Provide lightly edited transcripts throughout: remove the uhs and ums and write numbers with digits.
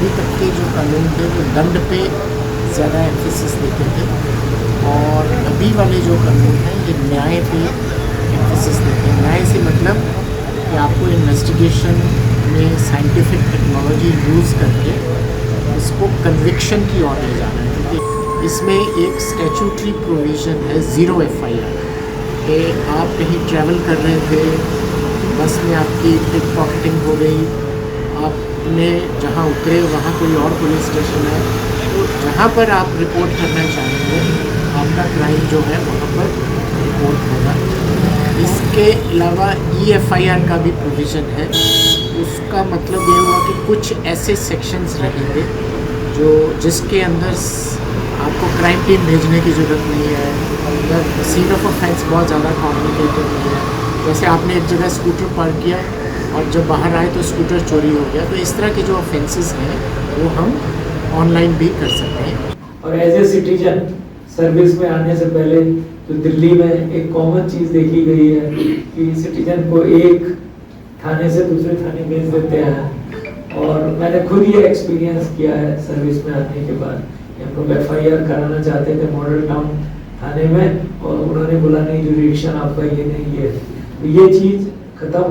अभी तक के जो कानून थे वो दंड पे ज़्यादा एम्फेसिस देते थे, और अभी वाले जो कानून हैं ये न्याय पे एम्फेसिस देते हैं। न्याय से मतलब कि आपको इन्वेस्टिगेशन में साइंटिफिक टेक्नोलॉजी यूज़ करके इसको कन्विक्शन की ओर ले जाना है। क्योंकि इसमें एक स्टैट्यूटरी प्रोविज़न है 0 FIR कि आप कहीं ट्रैवल कर रहे थे, बस में आपकी पिक पॉकेटिंग हो गई, आपने जहाँ उतरे वहाँ कोई और पुलिस स्टेशन है, तो जहाँ पर आप रिपोर्ट करना चाहेंगे आपका क्राइम जो है वहाँ पर रिपोर्ट होगा। इसके अलावा EFIR का भी प्रोविज़न है। उसका मतलब ये हुआ कि कुछ ऐसे सेक्शंस रहेंगे जो जिसके अंदर आपको क्राइम टीम भेजने की ज़रूरत नहीं है, या सीन ऑफ ऑफेंस बहुत ज़्यादा कॉम्प्लिकेटेड नहीं है। जैसे आपने एक जगह स्कूटर पार्क किया और जब बाहर आए तो स्कूटर चोरी हो गया, तो इस तरह के जो ऑफेंसेस हैं वो हम ऑनलाइन भी कर सकते हैं। और एज ए सिटीजन सर्विस में आने से पहले तो दिल्ली में एक कॉमन चीज़ देखी गई है कि सिटीजन को एक थाने से दूसरे थाने भेज देते हैं, और मैंने खुद ये एक्सपीरियंस किया है सर्विस में आने के बाद। हम लोग FIR कराना चाहते थे मॉडल टाउन थाने में, और उन्होंने बोला नहीं जुरिडिक्शन आपका ये नहीं है। तो ये चीज़ खत्म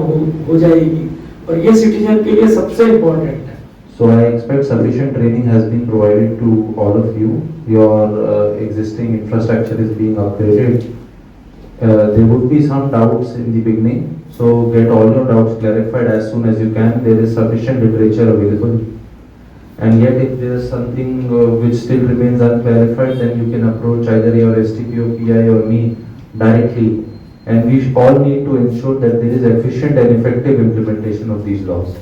हो जाएगी, और ये सिटीजन के लिए सबसे इम्पोर्टेंट है। So I expect sufficient training has been provided to all of you. Your existing infrastructure is being upgraded. There would be some doubts in the beginning, so get all your doubts clarified as soon as you can. There is sufficient literature available. And yet if there is something which still remains unclarified, then you can approach either your STPO, PI or me directly. And we all need to ensure that there is efficient and effective implementation of these laws.